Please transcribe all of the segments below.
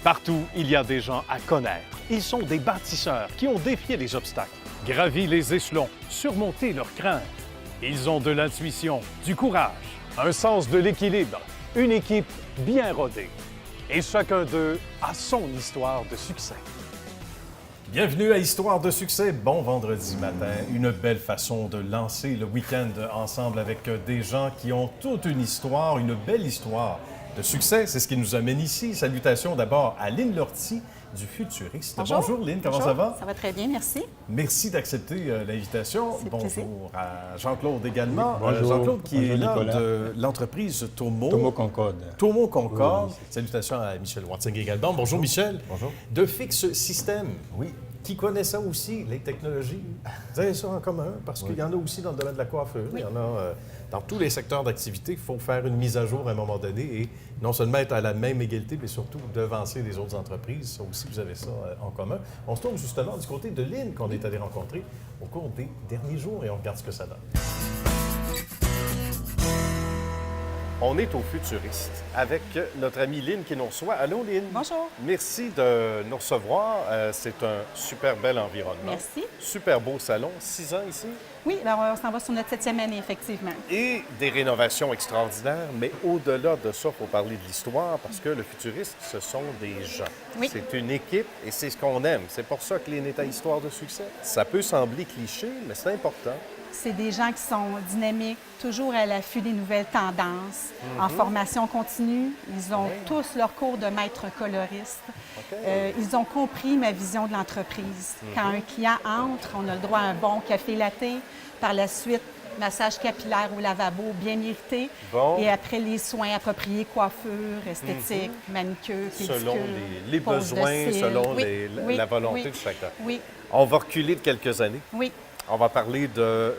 Partout, il y a des gens à connaître. Ils sont des bâtisseurs qui ont défié les obstacles, gravi les échelons, surmonté leurs craintes. Ils ont de l'intuition, du courage, un sens de l'équilibre, une équipe bien rodée. Et chacun d'eux a son histoire de succès. Bienvenue à Histoire de succès. Bon vendredi matin. Une belle façon de lancer le week-end ensemble avec des gens qui ont toute une histoire, une belle histoire de succès. C'est ce qui nous amène ici. Salutations d'abord à Lynn Lortie du Futuriste. Bonjour Lynn, comment ça va? Ça va très bien, merci. Merci d'accepter l'invitation. C'est Bonjour à Jean-Claude également. Oui, bonjour. Jean-Claude qui Bonjour, est là Nicolas. de l'entreprise Tomo. Tomo Concorde. Tomo Concorde. Oui. Salutations à Michel Watsing également. Bonjour Michel. Bonjour. De Fix System. Oui. Qui connaît ça aussi, les technologies. Vous avez ça en commun, parce qu'il y en a aussi dans le domaine de la coiffure. Il y en a dans tous les secteurs d'activité. Il faut faire une mise à jour à un moment donné et non seulement être à la même égalité, mais surtout devancer les autres entreprises. Ça aussi, vous avez ça en commun. On se tourne justement du côté de Lynn qu'on est allé rencontrer au cours des derniers jours et on regarde ce que ça donne. On est au Futuriste avec notre amie Lynn qui nous reçoit. Allô, Lynn? Bonjour. Merci de nous recevoir. C'est un super bel environnement. Merci. Super beau salon. 6 ans ici. Oui, alors on s'en va sur notre 7e année, effectivement. Et des rénovations extraordinaires. Mais au-delà de ça, il faut parler de l'histoire parce que le Futuriste, ce sont des gens. Oui. C'est une équipe et c'est ce qu'on aime. C'est pour ça que Lynn est à Histoire de succès. Ça peut sembler cliché, mais c'est important. C'est des gens qui sont dynamiques, toujours à l'affût des nouvelles tendances, en formation continue. Ils ont tous leur cours de maître coloriste. Ils ont compris ma vision de l'entreprise. Quand un client entre, on a le droit à un bon café latte. Par la suite, massage capillaire au lavabo bien mérité. Bon. Et après, les soins appropriés, coiffure, esthétique, manicure, pédicure. Selon les pose de besoins, cils. selon Oui, la volonté oui, de chacun. Oui, On va reculer de quelques années. oui. On va parler de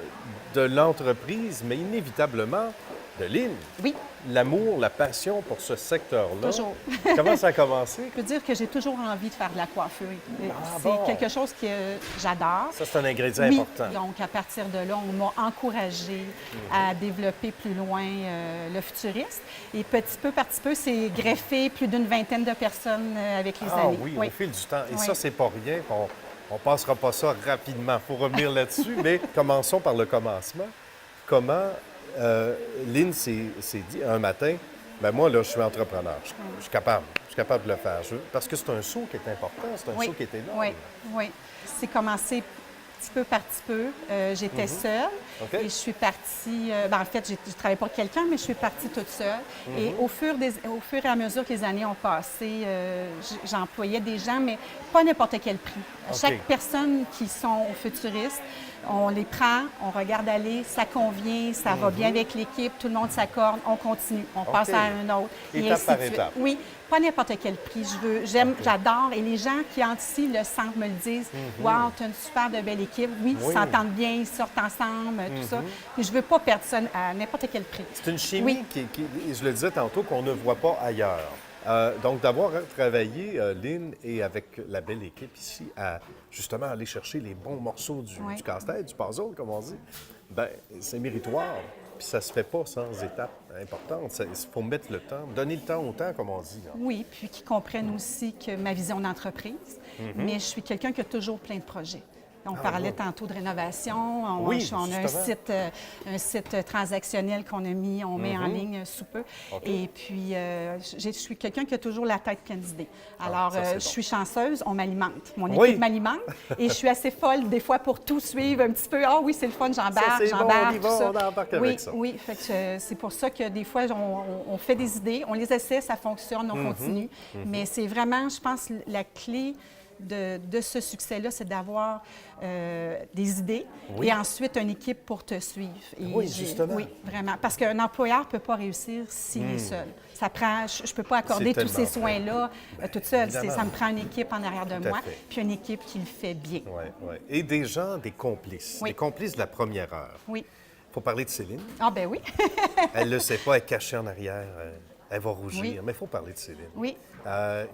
l'entreprise, mais inévitablement de Lynn. Oui, L'amour, la passion pour ce secteur-là. toujours. Comment ça a commencé? Je peux dire que j'ai toujours envie de faire de la coiffure. C'est bon. quelque chose que j'adore. Ça, c'est un ingrédient Oui, important. donc à partir de là, on m'a encouragée à développer plus loin le futuriste. Et petit peu par petit peu, c'est greffé plus d'une vingtaine de personnes avec les Ah années. oui, au fil du temps. Et Oui. ça, c'est pas rien. On passera pas ça rapidement. Il faut revenir là-dessus, mais commençons par le commencement. Comment Lynn s'est dit un matin, ben moi, là, je suis entrepreneur. Je suis capable. Je suis capable de le faire. Parce que c'est un saut qui est important. C'est un saut qui est énorme. Oui, oui. C'est commencé petit peu par petit peu. J'étais seule OK. et je suis partie... en fait, je ne travaillais pas avec quelqu'un, mais je suis partie toute seule. Et au fur et à mesure que les années ont passé, j'employais des gens, mais pas à n'importe quel prix. OK. Chaque personne qui sont au futuriste, on les prend, on regarde aller, ça convient, ça va bien avec l'équipe, tout le monde s'accorde, on continue, on passe à un autre. Étape ainsi par de suite. étape. Oui, pas n'importe quel prix. J'aime, j'adore. Et les gens qui entrent ici le sentent, me le disent. Wow, tu as une super de belle équipe. Oui, Oui. ils s'entendent bien, ils sortent ensemble, tout ça. Mais je veux pas perdre ça à n'importe quel prix. C'est une chimie Oui. qui, je le disais tantôt, qu'on ne voit pas ailleurs. Donc, d'avoir travaillé, Lynn, et avec la belle équipe ici, à justement aller chercher les bons morceaux du casse-tête, du puzzle, comme on dit, bien, c'est méritoire. Puis ça se fait pas sans étapes importantes. Il faut mettre le temps, donner le temps au temps, comme on dit. Là. Oui, puis qu'ils comprennent aussi que ma vision d'entreprise. Mais je suis quelqu'un qui a toujours plein de projets. On parlait tantôt de rénovation. On a justement. un site transactionnel qu'on a mis, on met en ligne sous peu. OK. Et puis, je suis quelqu'un qui a toujours la tête pleine d'idées. Alors, ça, c'est je bon. suis chanceuse, on m'alimente. Mon Oui. équipe m'alimente et je suis assez folle des fois pour tout suivre un petit peu. Ah oui, c'est le fun, j'embarque, c'est bon, j'embarque, on y tout va, ça. on embarque oui, avec ça. Oui, fait que c'est pour ça que des fois, on fait des idées, on les essaie, ça fonctionne, on continue. Mais c'est vraiment, je pense, la clé de ce succès-là, c'est d'avoir des idées et ensuite une équipe pour te suivre. Et Oui, justement. Oui, vraiment. Parce qu'un employeur ne peut pas réussir s'il est seul. Ça prend, je ne peux pas accorder C'est tous ces tellement vrai. soins-là toute seule. évidemment. Ça me prend une équipe en arrière de Tout à moi, fait. puis une équipe qui le fait bien. Oui, oui. Et des gens, des complices. Oui. Des complices de la première heure. Oui. Il faut parler de Céline. Ah ben oui. Elle ne le sait pas, elle est cachée en arrière. Elle va rougir, Oui. mais il faut parler de Céline. Oui.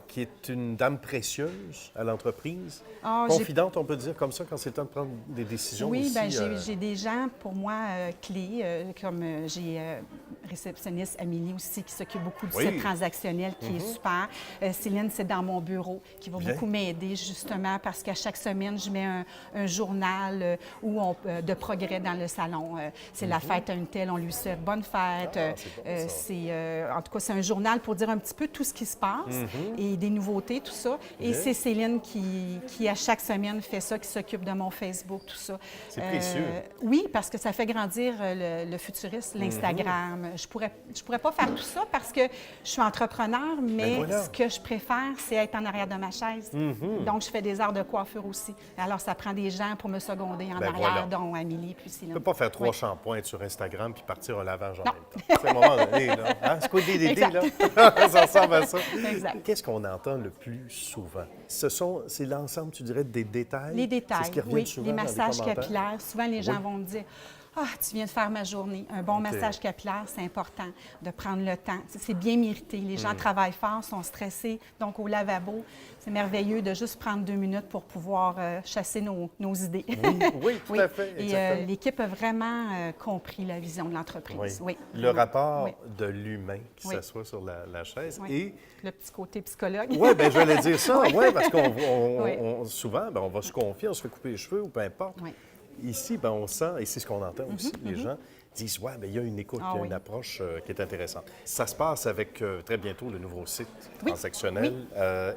Qui est une dame précieuse à l'entreprise. Ah, Confidente, on peut dire comme ça, quand c'est le temps de prendre des décisions Oui, aussi. bien, j'ai des gens, pour moi, clés, comme j'ai réceptionniste Amélie aussi, qui s'occupe beaucoup du site transactionnel, qui est super. Céline, c'est dans mon bureau, qui va beaucoup m'aider, justement, parce qu'à chaque semaine, je mets un journal de progrès dans le salon. C'est la fête à une telle, on lui souhaite bonne fête. En tout cas, c'est un journal pour dire un petit peu tout ce qui se passe et des nouveautés, tout ça. Et c'est Céline qui, à chaque semaine, fait ça, qui s'occupe de mon Facebook, tout ça. C'est précieux. Oui, parce que ça fait grandir le futuriste, l'Instagram. Je pourrais pas faire tout ça parce que je suis entrepreneur, mais ce que je préfère, c'est être en arrière de ma chaise. Donc, je fais des arts de coiffure aussi. Alors, ça prend des gens pour me seconder en arrière, dont Amélie puis Céline. Tu ne peux pas faire 3 shampoings sur Instagram puis partir au lavage en même temps. C'est un moment donné, là. Hein? C'est quoi l'idée, là? Ça ressemble à ça. Exact. Qu'est-ce qu'on entend le plus souvent? C'est l'ensemble, tu dirais, des détails? Les détails, c'est ce qui revient souvent les dans massages commentaires? capillaires. Souvent, les gens vont me dire « Ah, tu viens de faire ma journée. » Un bon massage capillaire, c'est important de prendre le temps. C'est bien mérité. Les gens travaillent fort, sont stressés. Donc, au lavabo, c'est merveilleux de juste prendre 2 minutes pour pouvoir chasser nos idées. Oui, tout à fait. Et l'équipe a vraiment compris la vision de l'entreprise. Oui. Le rapport de l'humain qui s'assoit sur la chaise et... Le petit côté psychologue. Oui, bien, j'allais dire ça. Oui, parce qu'on souvent, on va se confier, on se fait couper les cheveux ou peu importe. Oui. Ici, on sent, et c'est ce qu'on entend aussi, les gens disent, ouais, bien, il y a une écoute, il y a une approche qui est intéressante. Ça se passe avec très bientôt le nouveau site transactionnel.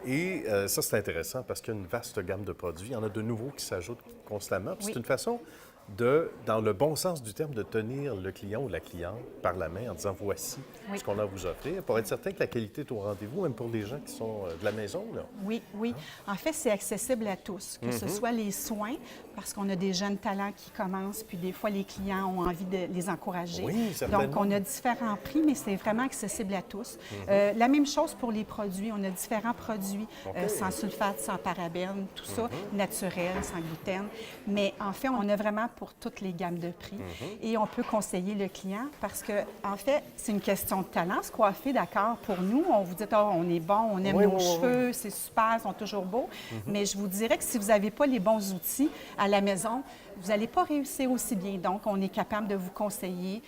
Et ça, c'est intéressant parce qu'il y a une vaste gamme de produits. Il y en a de nouveaux qui s'ajoutent constamment. Puis c'est une façon dans le bon sens du terme, de tenir le client ou la cliente par la main en disant voici ce qu'on a à vous offrir, pour être certain que la qualité est au rendez-vous, même pour les gens qui sont de la maison. Là. Oui. En fait, c'est accessible à tous, que ce soit les soins, parce qu'on a des jeunes talents qui commencent, puis des fois, les clients ont envie de les encourager. Oui, certainement. Donc, on a différents prix, mais c'est vraiment accessible à tous. La même chose pour les produits. On a différents produits sans sulfate, sans parabènes, tout ça, naturel, sans gluten. Mais en fait, on a vraiment pour toutes les gammes de prix. Et on peut conseiller le client parce que, en fait, c'est une question de talent. Se coiffer, d'accord, pour nous, on vous dit, on est bon, on aime nos cheveux, c'est super, ils sont toujours beaux. Mais je vous dirais que si vous n'avez pas les bons outils à la maison, vous n'allez pas réussir aussi bien. Donc, on est capable de vous conseiller,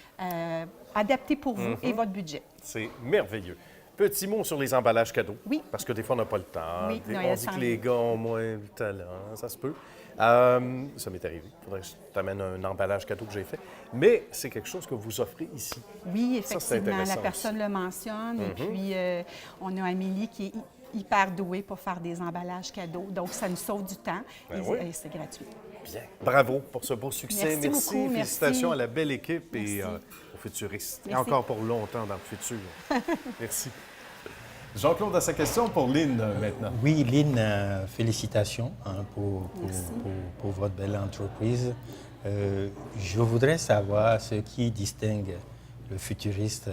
adapté pour vous et votre budget. C'est merveilleux. Petit mot sur les emballages cadeaux. Oui. Parce que des fois, on n'a pas le temps. Oui, On dit que les gars ont moins le talent. Ça se peut. Ça m'est arrivé. Il faudrait que je t'amène un emballage cadeau que j'ai fait. Mais c'est quelque chose que vous offrez ici. Oui, Ça, effectivement. c'est La personne le mentionne. Et puis, on a Amélie qui est hyper douée pour faire des emballages cadeaux. Donc, ça nous sauve du temps et c'est gratuit. Bien. Bravo pour ce beau succès. Merci beaucoup. Félicitations Merci. à la belle équipe et aux futuristes. Et encore pour longtemps dans le futur. Merci. Jean-Claude a sa question pour Lynn maintenant. Oui, Lynn, félicitations pour votre belle entreprise. Je voudrais savoir ce qui distingue le futuriste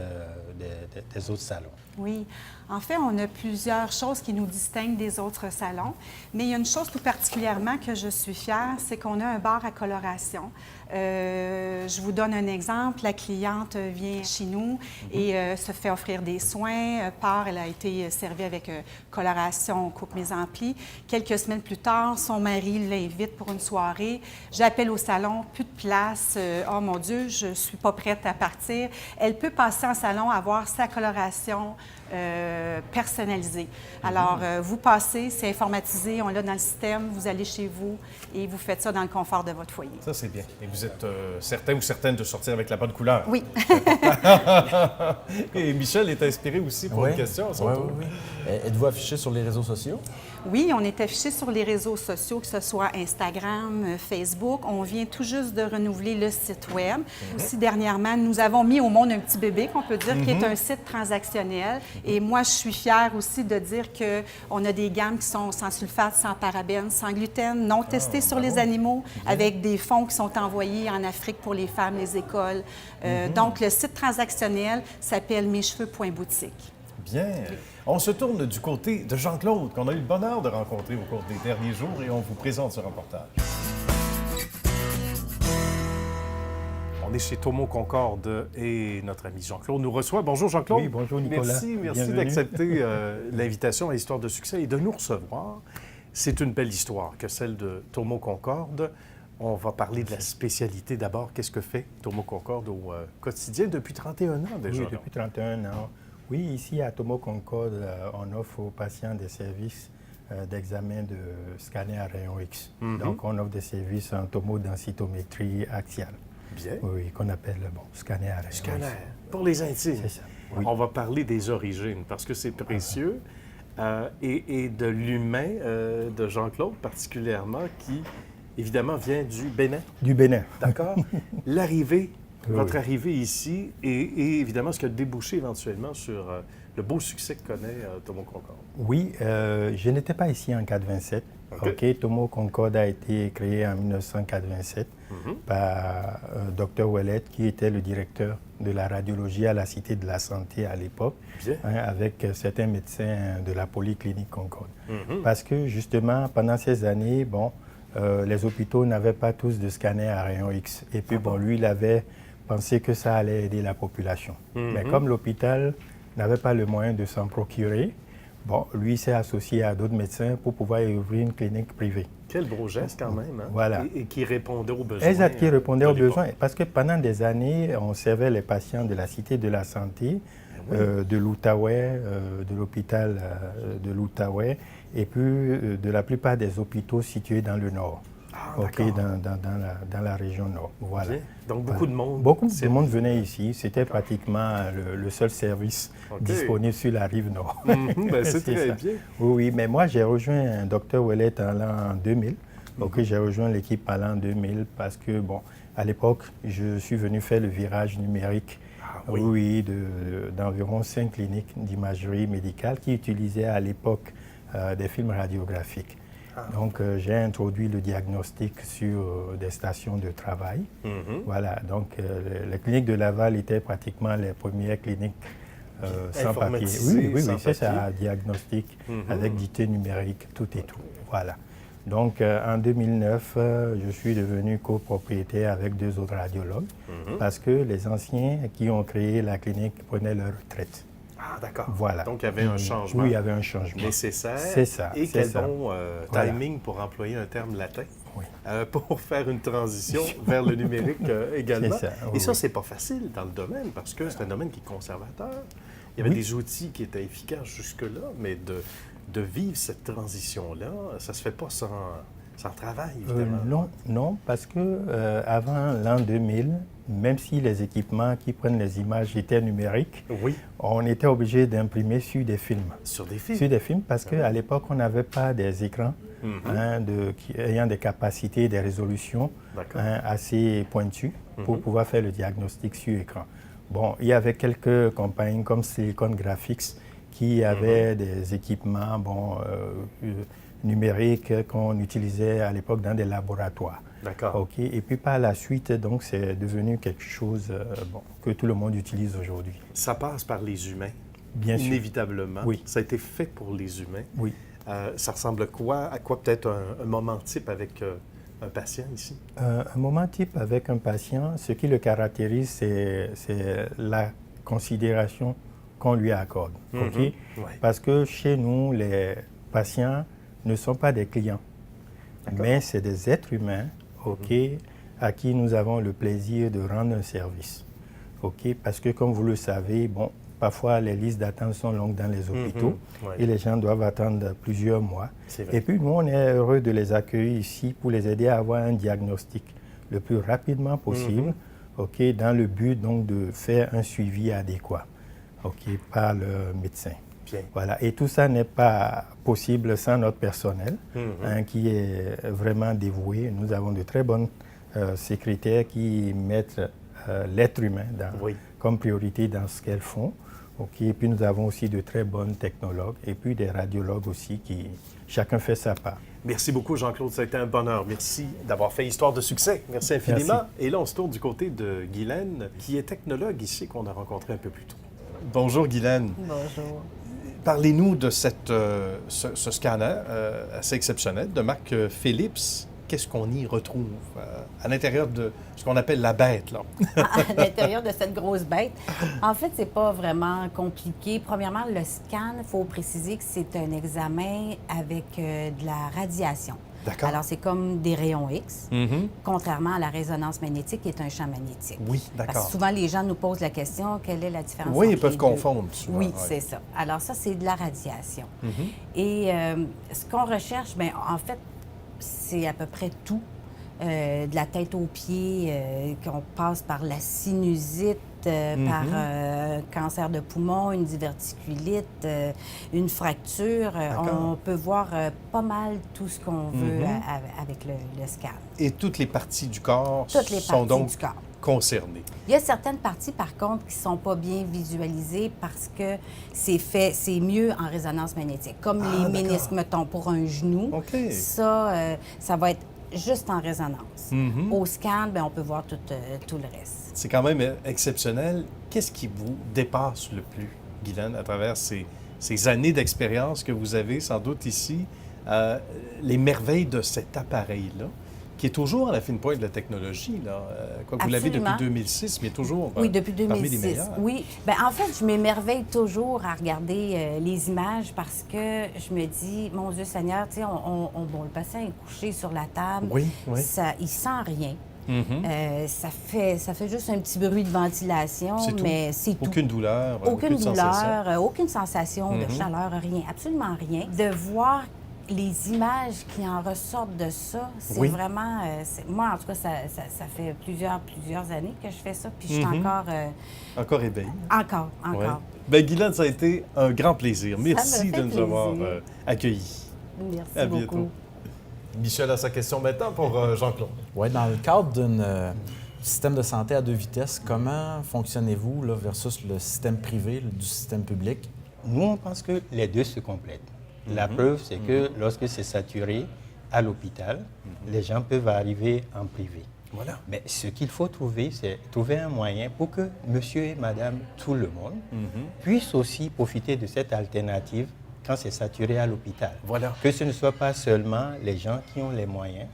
des autres salons. Oui. En fait, on a plusieurs choses qui nous distinguent des autres salons, mais il y a une chose tout particulièrement que je suis fière, c'est qu'on a un bar à coloration. Je vous donne un exemple. La cliente vient chez nous et se fait offrir des soins. Elle a été servie avec coloration coupe mise en pli. Quelques semaines plus tard, son mari l'invite pour une soirée. J'appelle au salon, plus de place. Oh mon Dieu, je ne suis pas prête à partir. Elle peut passer en salon, avoir sa coloration personnalisée. Alors, vous passez, c'est informatisé, on l'a dans le système, vous allez chez vous et vous faites ça dans le confort de votre foyer. Ça, c'est bien. Et vous êtes certain ou certaine de sortir avec la bonne couleur. Oui. Et Michel est inspiré aussi pour une question à son tour. Oui. Êtes-vous affiché sur les réseaux sociaux? Oui, on est affiché sur les réseaux sociaux, que ce soit Instagram, Facebook. On vient tout juste de renouveler le site Web. Aussi, dernièrement, nous avons mis au monde un petit bébé, qu'on peut dire, qui est un site transactionnel. Et moi, je suis fière aussi de dire qu'on a des gammes qui sont sans sulfate, sans parabènes, sans gluten, non testées sur les animaux, avec des fonds qui sont envoyés en Afrique pour les femmes, les écoles. Donc, le site transactionnel s'appelle mescheveux.boutique. Bien. On se tourne du côté de Jean-Claude, qu'on a eu le bonheur de rencontrer au cours des derniers jours, et on vous présente ce reportage. On est chez Tomo Concorde et notre ami Jean-Claude nous reçoit. Bonjour Jean-Claude. Oui, bonjour Nicolas. Merci Bienvenue. d'accepter l'invitation à Histoire de succès et de nous recevoir. C'est une belle histoire que celle de Tomo Concorde. On va parler de la spécialité d'abord. Qu'est-ce que fait Tomo Concorde au quotidien depuis 31 ans déjà? Oui, depuis 31 ans. Oui, ici à Tomo Concorde, on offre aux patients des services d'examen de scanner à rayon X. Donc, on offre des services en tomodensitométrie axiale. Bien. Oui, qu'on appelle scanner à rayon Scanner, X. pour les intimes. C'est ça. Oui. On va parler des origines parce que c'est précieux et de l'humain de Jean-Claude particulièrement qui, évidemment, vient du Bénin. Du Bénin. D'accord? L'arrivée, Oui. votre arrivée ici et évidemment ce qui a débouché éventuellement sur le beau succès que connaît Tomo Concorde. Oui, je n'étais pas ici en 87. OK. Tomo Concorde a été créé en 1987 par Dr Ouellet, qui était le directeur de la radiologie à la Cité de la Santé à l'époque, avec certains médecins de la Polyclinique Concorde. Parce que justement, pendant ces années, les hôpitaux n'avaient pas tous de scanner à rayon X. Et puis, lui, il avait pensé que ça allait aider la population. Mais comme l'hôpital n'avait pas le moyen de s'en procurer, lui s'est associé à d'autres médecins pour pouvoir ouvrir une clinique privée. Quel beau geste quand même, hein? Voilà. Et qui répondait aux besoins. Exact, qui répondait aux de l'époque. besoins. Parce que pendant des années, on servait les patients de la Cité de la Santé, de l'Outaouais, de l'hôpital de l'Outaouais, et puis de la plupart des hôpitaux situés dans le nord. Dans la région nord. Voilà. Bien. Donc, beaucoup de monde. Beaucoup de monde venait ici. C'était pratiquement le seul service disponible sur la rive nord. C'est très ça. bien. Oui, mais moi, j'ai rejoint un Dr Ouellet en l'an 2000. Donc, j'ai rejoint l'équipe en l'an 2000 parce que, à l'époque, je suis venu faire le virage numérique. D'environ 5 cliniques d'imagerie médicale qui utilisaient à l'époque des films radiographiques. Donc, j'ai introduit le diagnostic sur des stations de travail. Voilà, donc les cliniques de Laval étaient pratiquement les premières cliniques sans papier. Oui, c'est ça, diagnostic avec dictée numérique, tout et tout. Voilà. Donc, en 2009, je suis devenu copropriétaire avec 2 autres radiologues parce que les anciens qui ont créé la clinique prenaient leur retraite. Ah, d'accord. Voilà. Donc, il y avait un changement. Oui, il y avait un changement. Nécessaire. C'est ça. Et quel bon timing Voilà. pour employer un terme latin. Oui. Pour faire une transition vers le numérique également. C'est ça, Et ça, c'est pas facile dans le domaine parce que c'est un domaine qui est conservateur. Il y avait des outils qui étaient efficaces jusque-là, mais de vivre cette transition-là, ça se fait pas sans travail, évidemment. Non, parce que avant l'an 2000, même si les équipements qui prennent les images étaient numériques, on était obligé d'imprimer sur des films. Sur des films? Sur des films, parce qu'à l'époque, on n'avait pas des écrans ayant des capacités, des résolutions assez pointues pour pouvoir faire le diagnostic sur écran. Il y avait quelques compagnies comme Silicon Graphics qui avaient des équipements numériques qu'on utilisait à l'époque dans des laboratoires. D'accord. Et puis par la suite, donc, c'est devenu quelque chose que tout le monde utilise aujourd'hui. Ça passe par les humains. Bien sûr. Inévitablement. Oui. Ça a été fait pour les humains. Oui. Ça ressemble à quoi peut-être un moment type avec un patient ici? Un moment type avec un patient, ce qui le caractérise, c'est la considération qu'on lui accorde. Parce que chez nous, les patients ne sont pas des clients, mais c'est des êtres humains à qui nous avons le plaisir de rendre un service. Parce que comme vous le savez, parfois les listes d'attente sont longues dans les hôpitaux et les gens doivent attendre plusieurs mois. Et puis nous, on est heureux de les accueillir ici pour les aider à avoir un diagnostic le plus rapidement possible, dans le but donc de faire un suivi adéquat par le médecin. Bien. Voilà. Et tout ça n'est pas possible sans notre personnel qui est vraiment dévoué. Nous avons de très bonnes secrétaires qui mettent l'être humain comme priorité dans ce qu'elles font. Et puis nous avons aussi de très bonnes technologues et puis des radiologues aussi qui chacun fait sa part. Merci beaucoup Jean-Claude, ça a été un bonheur. Merci d'avoir fait Histoire de succès. Merci infiniment. Merci. Et là, on se tourne du côté de Guylaine, qui est technologue ici, qu'on a rencontré un peu plus tôt. Bonjour Guylaine. Bonjour. Parlez-nous de ce scanner assez exceptionnel de marque Philips. qu'est-ce qu'on y retrouve à l'intérieur de ce qu'on appelle la bête, là? À l'intérieur de cette grosse bête. En fait, c'est pas vraiment compliqué. Premièrement, le scan, il faut préciser que c'est un examen avec de la radiation. D'accord. Alors, c'est comme des rayons X, contrairement à la résonance magnétique qui est un champ magnétique. Oui, Parce d'accord. que souvent, les gens nous posent la question, quelle est la différence Oui, entre ils peuvent les deux? confondre souvent. Oui, ouais. c'est ça. Alors ça, c'est de la radiation. Et ce qu'on recherche, bien, en fait, c'est à peu près tout. De la tête aux pieds, qu'on passe par la sinusite, par cancer de poumon, une diverticulite, une fracture. On peut voir pas mal tout ce qu'on veut avec le scan. Et toutes les parties du corps Toutes les sont parties donc du corps. concernées. Il y a certaines parties, par contre, qui ne sont pas bien visualisées parce que c'est mieux en résonance magnétique. Comme les ménisques, mettons, pour un genou, OK. ça va être juste en résonance. Au scan, bien, on peut voir tout le reste. C'est quand même exceptionnel. Qu'est-ce qui vous dépasse le plus, Guylaine, à travers ces années d'expérience que vous avez sans doute ici, les merveilles de cet appareil-là, qui est toujours à la fine pointe de la technologie, là. Quoi que vous l'avez depuis Absolument. 2006, mais toujours Oui, depuis parmi les 2006. meilleurs. Oui. Bien, en fait, je m'émerveille toujours à regarder les images parce que je me dis, mon Dieu Seigneur, tu sais, bon, le patient est couché sur la table. Oui, oui. Il sent rien. Ça fait juste un petit bruit de ventilation, C'est tout. mais c'est tout. Aucune douleur, Aucune sensation. douleur, aucune sensation de chaleur, rien, absolument rien. De voir les images qui en ressortent de ça, c'est Oui. vraiment... moi, en tout cas, ça fait plusieurs années que je fais ça, puis je suis encore... Encore éveillé. Encore. Ouais. Bien, Guylaine, ça a été un grand plaisir. Merci me fait de nous avoir plaisir. accueillis. Merci À beaucoup. bientôt. Michel a sa question maintenant pour Jean-Claude. Oui, dans le cadre d'un système de santé à deux vitesses, comment fonctionnez-vous là, versus le système privé, du système public? Nous, on pense que les deux se complètent. La preuve, c'est que lorsque c'est saturé à l'hôpital, les gens peuvent arriver en privé. Voilà. Mais ce qu'il faut trouver, c'est trouver un moyen pour que monsieur et madame, tout le monde, puissent aussi profiter de cette alternative quand c'est saturé à l'hôpital. Voilà. Que ce ne soit pas seulement les gens qui ont les moyens,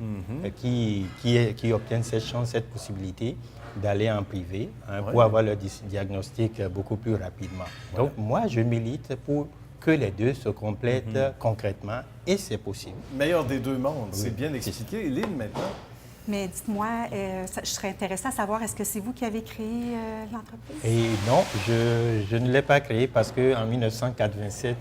qui obtiennent cette chance, cette possibilité d'aller en privé pour avoir leur diagnostic beaucoup plus rapidement. Donc, moi, je milite pour que les deux se complètent concrètement et c'est possible. Meilleur des deux mondes, c'est bien expliqué. Lynn, maintenant. Mais dites-moi, je serais intéressée à savoir, est-ce que c'est vous qui avez créé l'entreprise? Et non, je ne l'ai pas créé parce qu'en 1987,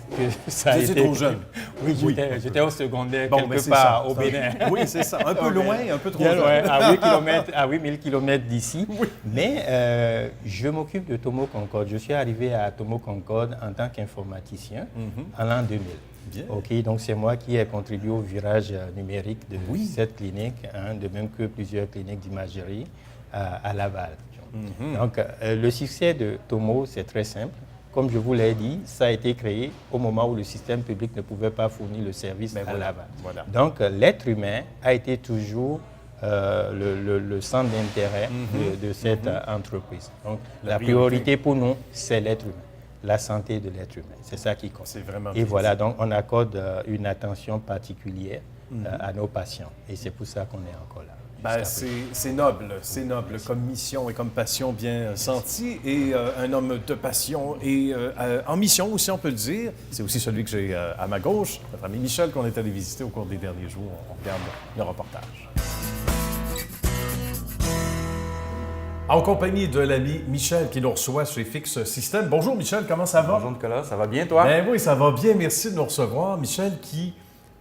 ça a Vous étiez été... trop jeune. Oui, j'étais au secondaire, Bon, ben, quelque c'est part ça. au Bénin. Oui, c'est ça. Un peu loin, un peu trop Bien loin. loin, à 8000 km d'ici. Mais je m'occupe de Tomo Concorde. Je suis arrivé à Tomo Concorde en tant qu'informaticien en l'an 2000. Bien. OK, donc c'est moi qui ai contribué au virage numérique de cette clinique, de même que plusieurs cliniques d'imagerie à Laval. Donc, le succès de Tomo, c'est très simple. Comme je vous l'ai dit, ça a été créé au moment où le système public ne pouvait pas fournir le service à Laval. Voilà. Donc, l'être humain a été toujours le centre d'intérêt de cette entreprise. Donc, la priorité pour nous, c'est l'être humain, la santé de l'être humain. C'est ça qui compte. C'est vraiment Et bien voilà, dit. donc on accorde une attention particulière à nos patients. Et c'est pour ça qu'on est encore là. Ben, c'est noble comme mission et comme passion bien sentie. Et un homme de passion et en mission aussi, on peut le dire. C'est aussi celui que j'ai à ma gauche, notre ami Michel, qu'on est allé visiter au cours des derniers jours. On regarde le reportage. En compagnie de l'ami Michel qui nous reçoit chez Fix System. Bonjour Michel, comment ça va? Bonjour Nicolas, ça va bien toi? Ben oui, ça va bien, merci de nous recevoir. Michel qui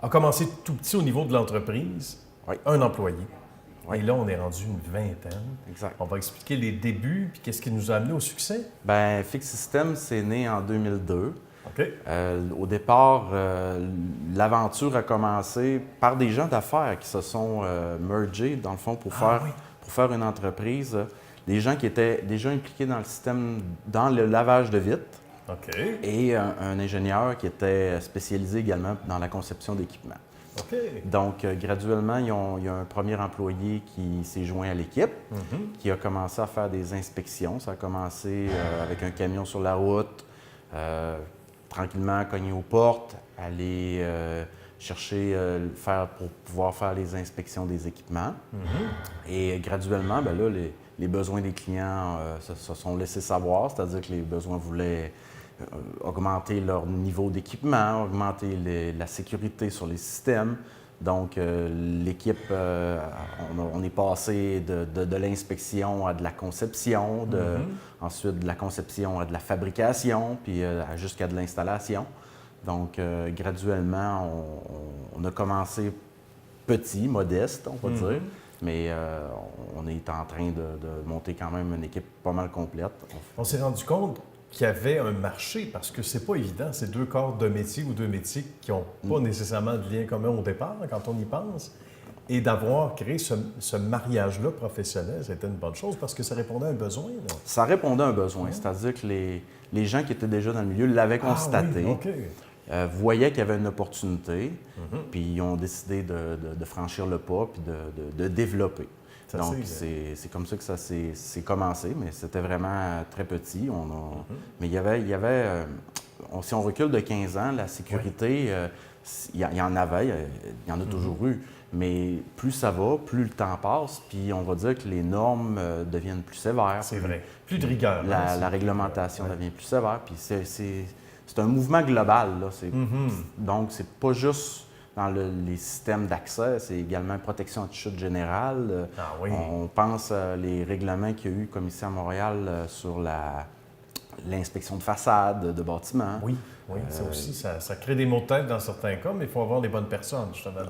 a commencé tout petit au niveau de l'entreprise, Oui. un employé. Oui. Et là, on est rendu une vingtaine. Exact. On va expliquer les débuts puis qu'est-ce qui nous a amené au succès. Ben, Fix System, c'est né en 2002. OK. Au départ, l'aventure a commencé par des gens d'affaires qui se sont mergés, dans le fond, pour faire une entreprise. Des gens qui étaient déjà impliqués dans le système, dans le lavage de vitres. OK. Et un ingénieur qui était spécialisé également dans la conception d'équipements. OK. Donc, graduellement, il y a un premier employé qui s'est joint à l'équipe, qui a commencé à faire des inspections. Ça a commencé avec un camion sur la route, tranquillement cogner aux portes, aller chercher pour pouvoir faire les inspections des équipements. Et graduellement, bien là, les besoins des clients se sont laissés savoir, c'est-à-dire que les besoins voulaient augmenter leur niveau d'équipement, augmenter la sécurité sur les systèmes. Donc, l'équipe, on est passé de l'inspection à de la conception, ensuite de la conception à de la fabrication, puis jusqu'à de l'installation. Donc, graduellement, on a commencé petit, modeste, on va dire, mais on est en train de monter quand même une équipe pas mal complète. On s'est rendu compte qu'il y avait un marché, parce que c'est pas évident, c'est deux corps de métier ou deux métiers qui n'ont pas nécessairement de lien commun au départ, quand on y pense. Et d'avoir créé ce mariage-là professionnel, c'était une bonne chose parce que ça répondait à un besoin. Là. Ça répondait à un besoin, c'est-à-dire que les gens qui étaient déjà dans le milieu l'avaient constaté, voyaient qu'il y avait une opportunité, puis ils ont décidé de franchir le pas puis de développer. Donc, c'est comme ça que ça s'est commencé, mais c'était vraiment très petit. Mais il y avait si on recule de 15 ans, la sécurité, il y en avait, il y en a toujours eu. Mais plus ça va, plus le temps passe, puis on va dire que les normes deviennent plus sévères. C'est vrai. Plus de rigueur. La réglementation devient plus sévère, puis c'est un mouvement global. Là. Donc, c'est pas juste dans les systèmes d'accès, c'est également protection anti-chute générale. On pense les règlements qu'il y a eu, comme ici à Montréal, sur l'inspection de façade, de bâtiments. Oui, ça aussi, ça crée des maux de tête dans certains cas, mais il faut avoir les bonnes personnes, justement,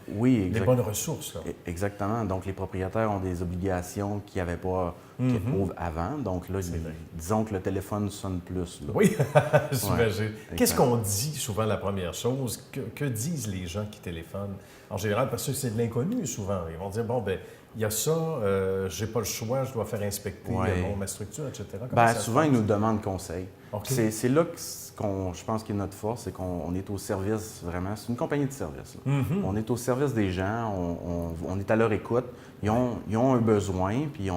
les bonnes ressources. Là. Exactement. Donc, les propriétaires ont des obligations qu'ils n'avaient pas avant. Donc, là, disons que le téléphone sonne plus. Là. Oui, j'imagine. Qu'est-ce qu'on dit souvent la première chose? Que disent les gens qui téléphonent? En général, parce que c'est de l'inconnu souvent. Ils vont dire, bon, ben il y a ça, j'ai pas le choix, je dois faire inspecter ma structure, etc. Souvent, ils nous demandent conseil. C'est là que je pense que notre force, c'est qu'on est au service, vraiment. C'est une compagnie de service. On est au service des gens, on est à leur écoute. Ils ont un besoin, puis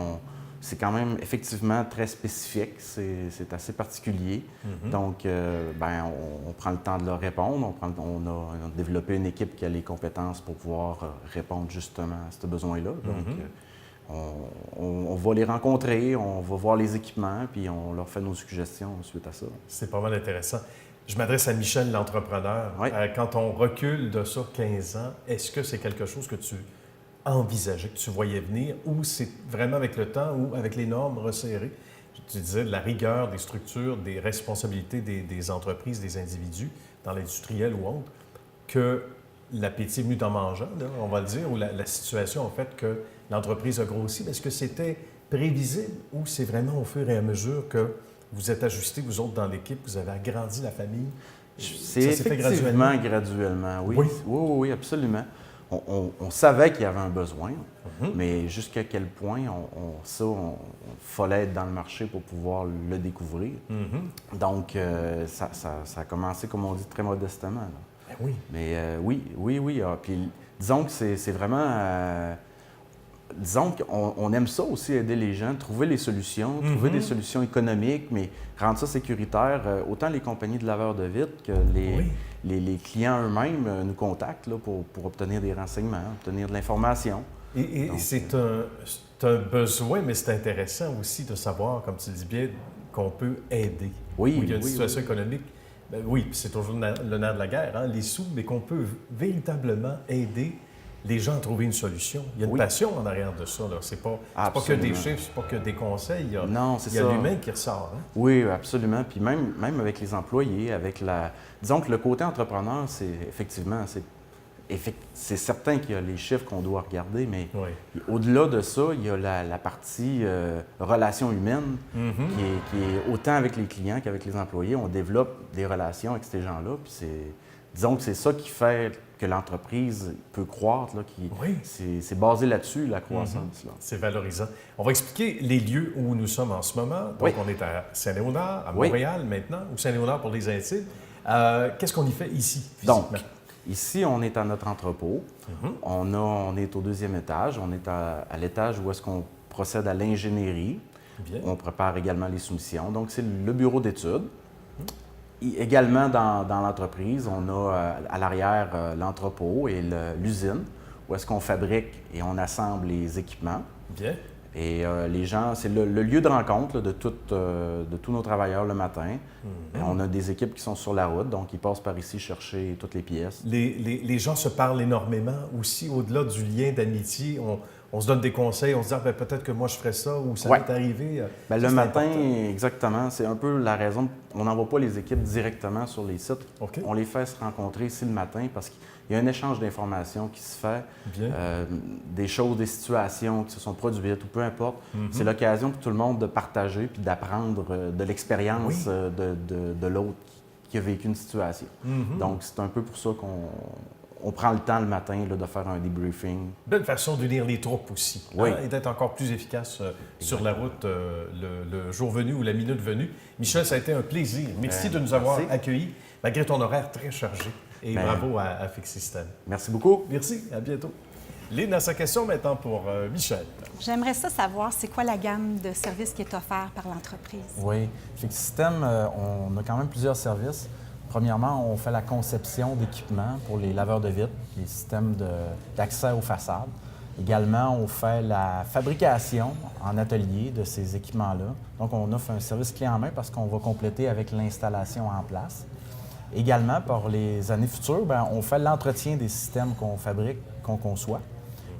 c'est quand même effectivement très spécifique, c'est assez particulier. Donc, on prend le temps de leur répondre. On a développé une équipe qui a les compétences pour pouvoir répondre justement à ce besoin-là. Donc, on va les rencontrer, on va voir les équipements, puis on leur fait nos suggestions suite à ça. C'est pas mal intéressant. Je m'adresse à Michel, l'entrepreneur. Quand on recule de ça 15 ans, est-ce que c'est quelque chose que tu envisageais, que tu voyais venir, ou c'est vraiment avec le temps ou avec les normes resserrées? Tu disais de la rigueur des structures, des responsabilités des entreprises, des individus, dans l'industriel ou autre, que l'appétit est venu en mangeant, là, on va le dire, ou la situation a fait que l'entreprise a grossi. Est-ce que c'était prévisible ou c'est vraiment au fur et à mesure que vous êtes ajustés, vous autres, dans l'équipe, vous avez agrandi la famille? C'est effectivement graduellement, oui, absolument. On savait qu'il y avait un besoin, mais jusqu'à quel point, il fallait être dans le marché pour pouvoir le découvrir. Donc, ça a commencé, comme on dit, très modestement. Là. Mais oui. Puis, disons que c'est vraiment... disons qu'on aime ça aussi, aider les gens, trouver les solutions, trouver des solutions économiques, mais rendre ça sécuritaire. Autant les compagnies de laveurs de vitres que les clients eux-mêmes nous contactent là, pour obtenir des renseignements, obtenir de l'information. Et c'est un besoin, mais c'est intéressant aussi de savoir, comme tu le dis bien, qu'on peut aider. Où il y a une situation économique. C'est toujours le nerf de la guerre, les sous, mais qu'on peut véritablement aider les gens à trouver une solution. Il y a une passion en arrière de ça. C'est pas que des chiffres, c'est pas que des conseils. Il y a l'humain qui ressort. Oui, absolument. Puis même avec les employés, disons que le côté entrepreneur, c'est effectivement, c'est certain qu'il y a les chiffres qu'on doit regarder, mais au-delà de ça, il y a la partie relation humaine qui est autant avec les clients qu'avec les employés. On développe des relations avec ces gens-là. Puis disons que c'est ça qui fait que l'entreprise peut croître. Là, c'est basé là-dessus, la croissance. Là. C'est valorisant. On va expliquer les lieux où nous sommes en ce moment. Donc, on est à Saint-Léonard, à Montréal maintenant, ou Saint-Léonard pour les intimes. Qu'est-ce qu'on y fait ici, physiquement? Donc, ici, on est à notre entrepôt. On est au 2e étage. On est à l'étage où est-ce qu'on procède à l'ingénierie. On prépare également les soumissions. Donc, c'est le bureau d'études. Également dans l'entreprise, on a à l'arrière l'entrepôt et l'usine, où est-ce qu'on fabrique et on assemble les équipements. Bien. Et les gens, c'est le lieu de rencontre là, de tous nos travailleurs le matin. On a des équipes qui sont sur la route, donc ils passent par ici chercher toutes les pièces. Les gens se parlent énormément aussi, au-delà du lien d'amitié. On se donne des conseils, on se dit ah, ben, peut-être que moi je ferais ça ou ça m'est arrivé. Ben, Ça, le c'est matin, important. exactement, c'est un peu la raison. On n'envoie pas les équipes directement sur les sites. OK. On les fait se rencontrer ici le matin parce qu'il y a un échange d'informations qui se fait, Bien. des choses, des situations qui se sont produites ou peu importe. C'est l'occasion pour tout le monde de partager puis d'apprendre de l'expérience de l'autre qui a vécu une situation. Donc, c'est un peu pour ça qu'on prend le temps le matin là, de faire un debriefing. Belle façon d'unir les troupes aussi, Oui. et d'être encore plus efficace sur la route le jour venu ou la minute venue. Michel, ça a été un plaisir. Merci de nous avoir merci. accueillis, malgré ton horaire très chargé. Et Ben, bravo à Fix System. Merci beaucoup. Merci, à bientôt. Lynn a sa question maintenant pour Michel. J'aimerais ça savoir, c'est quoi la gamme de services qui est offerte par l'entreprise? Oui. Fix System, on a quand même plusieurs services. Premièrement, on fait la conception d'équipements pour les laveurs de vitres, les systèmes d'accès aux façades. Également, on fait la fabrication en atelier de ces équipements-là. Donc, on offre un service clé en main parce qu'on va compléter avec l'installation en place. Également, pour les années futures, bien, on fait l'entretien des systèmes qu'on fabrique, qu'on conçoit,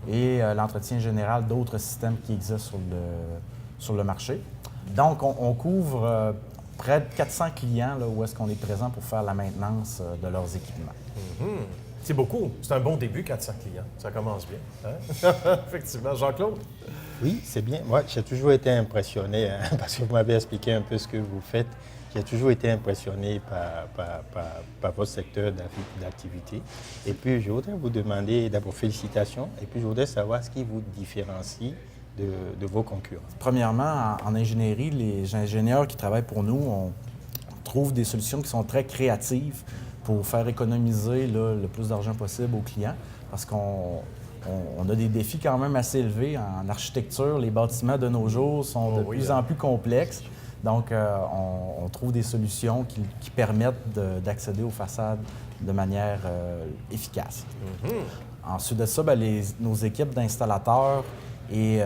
et l'entretien général d'autres systèmes qui existent sur le marché. Donc, on couvre près de 400 clients là, où est-ce qu'on est présent pour faire la maintenance de leurs équipements. C'est beaucoup. C'est un bon début, 400 clients. Ça commence bien. Hein? Effectivement. Jean-Claude? Oui, c'est bien. Moi, j'ai toujours été impressionné, hein, parce que vous m'avez expliqué un peu ce que vous faites. J'ai toujours été impressionné par votre secteur d'activité. Et puis, je voudrais vous demander d'abord félicitations. Et puis, je voudrais savoir ce qui vous différencie de vos concurrents. Premièrement, en ingénierie, les ingénieurs qui travaillent pour nous, on trouve des solutions qui sont très créatives pour faire économiser là, le plus d'argent possible aux clients, parce qu'on a des défis quand même assez élevés en architecture. Les bâtiments de nos jours sont de plus en plus complexes. Donc, on trouve des solutions qui permettent d'accéder aux façades de manière efficace. Ensuite de ça, bien, nos équipes d'installateurs et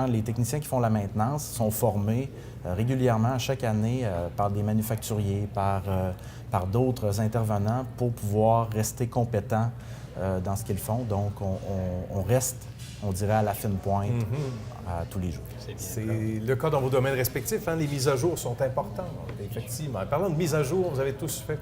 les techniciens qui font la maintenance sont formés régulièrement chaque année par des manufacturiers, par d'autres intervenants pour pouvoir rester compétents dans ce qu'ils font. Donc, on reste, on dirait, à la fine pointe tous les jours. C'est le cas dans vos domaines respectifs. Hein? Les mises à jour sont importantes, effectivement. Parlant de mise à jour, vous avez tous fait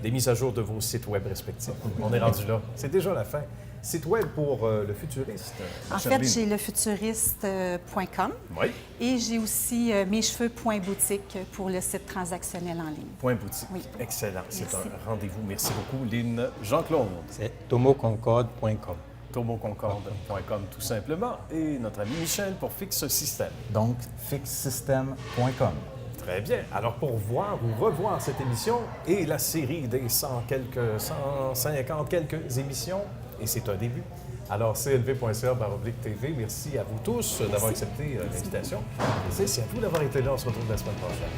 des mises à jour de vos sites web respectifs. On est rendu là. C'est déjà la fin. Site web pour le futuriste. En fait, j'ai lefuturiste.com Oui. et j'ai aussi mescheveux.boutique pour le site transactionnel en ligne. Point boutique. Oui. Excellent. C'est Merci. un rendez-vous. Merci beaucoup, Lynn. Jean-Claude. C'est tomoconcorde.com. tomoconcorde.com tout simplement. Et notre ami Michel pour Fix System. Donc, fixsystem.com. Très bien. Alors, pour voir ou revoir cette émission et la série des 150 quelques émissions, et c'est un début, alors clv.ca/TV. Merci à vous tous d'avoir accepté l'invitation. Et c'est à vous d'avoir été là. On se retrouve la semaine prochaine.